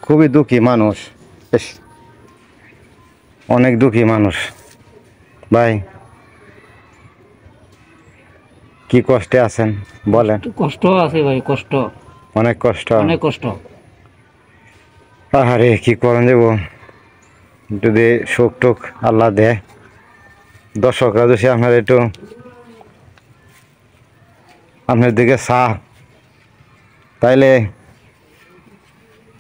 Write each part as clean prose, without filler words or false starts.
খুবই দুঃখী মানুষ, বেশ অনেক দুঃখী মানুষ ভাই। কি কষ্টে আছেন বলেন? কষ্ট আছে ভাই, কষ্ট, অনেক কষ্ট, অনেক কষ্ট। আরে কি করেন যাব, যদি সুখ টুক আল্লাহ দেয়, দর্শকরা যদি আপনার একটু আপনার দিকে তাইলে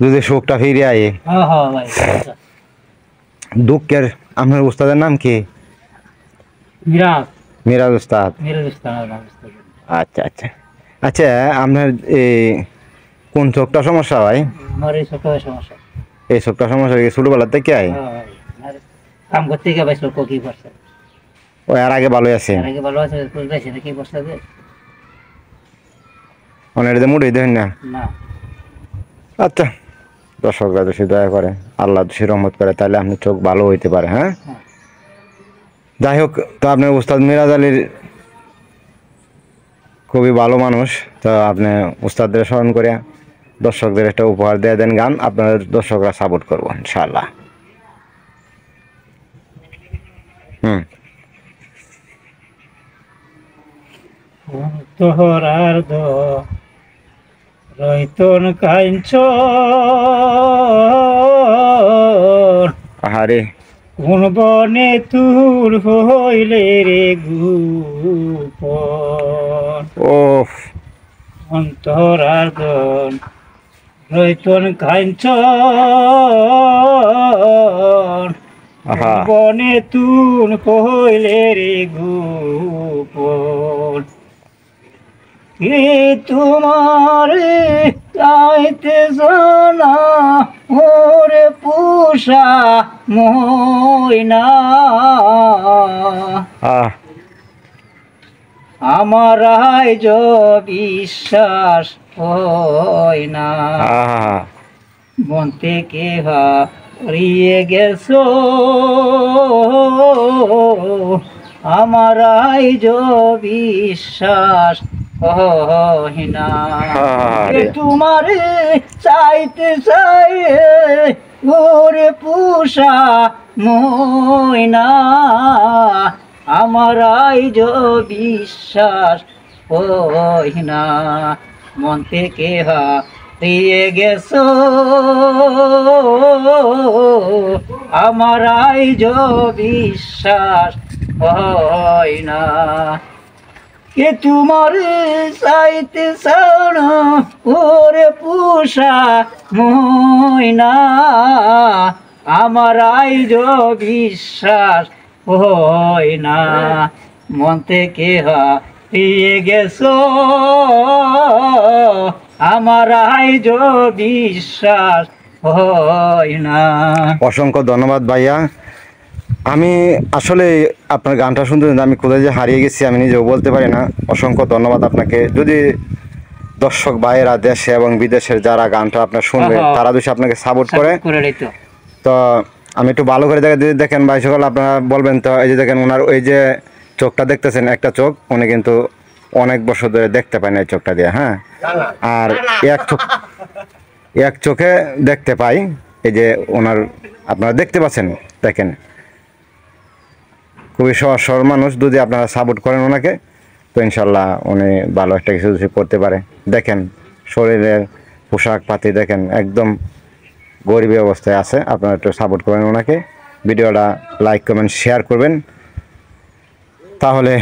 যদি সুখটা ফিরে আয়ে। হ্যাঁ হ্যাঁ ভাই। দুঃখের আপনার উস্তাদের নাম কি? মিরাজ, মিরাজ উস্তাদ। মিরাজ উস্তাদ। আচ্ছা আচ্ছা আচ্ছা, আপনার এই কোন চোখটা সমস্যা হয়? আমার এই সপ্তাহে সমস্যা। এই চোখটা সমস্যা কি ছোটবেলা থেকে? হ্যাঁ ভাই, আর কাম করতে গিয়ে ভাই চোখ কি করছে। ও এর আগে ভালোই আছে, আর আগে ভালো আছে, বুঝতেছি না কি করছে যে। অনেকটা মুড়ি দেন না। না, আচ্ছা, দর্শকরা যদি দয়া করে, আল্লাহ যদি রহমত করে, তাহলে আপনি চোখ ভালো হইতে পারে। হ্যাঁ, হ্যাঁ। যাই হোক, তো আপনার উস্তাদ মিরাজ আলীর খুবই ভালো মানুষ। তো আপনি উস্তাদদের স্মরণ করে দর্শকদের একটা উপহার দিয়ে দেন গান, আপনার দর্শকরা সাপোর্ট করবো ইনশাআল্লাহ। তোহরার দ রইতন কাঞ্চ আহারে, কোন বনে তুর হইলে রে গোপন। ও অন্তরার দন রইতন কাঞ্চ আহা, বনে তুন হইলে রে গোপন। কে তোমার চাইতে জানা ওরে পুষা ময়না, আহ, আমার আজ বিশ্বাস হয় না। আহা, মন থেকে হারিয়ে গেছো, আমার আজ বিশ্বাস হয় না। আরে, তোমারে চাইতে চাই ওরে পুষা ময়না, আমার আজ বিশ্বাস হয় না। মন থেকে হারিয়ে গেছো, আমার আজ বিশ্বাস হয় না। কে তোমার চাইতে চাও ওরে পুষা ময়না, আমার আজ বিশ্বাস হয় না। মন থেকে হারিয়ে গেছো, আমার আজ বিশ্বাস হয় না। অসংখ্য ধন্যবাদ ভাইয়া। আমি আসলে আপনার গানটা শুনতে শুনতে আমি কোথায় যে হারিয়ে গেছি আমি নিজেও বলতে পারি না। অসংখ্য ধন্যবাদ আপনাকে। যদি দর্শক ভাইয়েরা দেশে এবং বিদেশের যারা গানটা আপনার শুনবে, তারা যদি আপনাকে সাপোর্ট করে, তো আমি একটু ভালো করে দেখেন ভাই সকল, আপনারা বলবেন তো। এই যে দেখেন ওনার ওই যে চোখটা দেখতেছেন, একটা চোখ উনি কিন্তু অনেক বছর ধরে দেখতে পায় না এই চোখটা দিয়ে। হ্যাঁ, আর এক চোখে দেখতে পাই। এই যে ওনার আপনারা দেখতে পাচ্ছেন, দেখেন খুবই সহজ সরল মানুষ। যদি আপনারা সাপোর্ট করেন ওনাকে, তো ইনশাল্লাহ উনি ভালো একটা কিছু করতে পারে। দেখেন শরীরের পোশাক পাতি দেখেন, একদম গরিবী অবস্থায় আছে। আপনারা একটু সাপোর্ট করবেন ওনাকে, ভিডিওটা লাইক কমেন্ট শেয়ার করবেন। তাহলে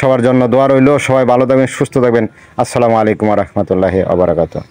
সবার জন্য দোয়া রইল। সবাই ভালো থাকবেন, সুস্থ থাকবেন। আসসালামু আলাইকুম ওয়া রাহমাতুল্লাহি ওয়া বারাকাতুহু।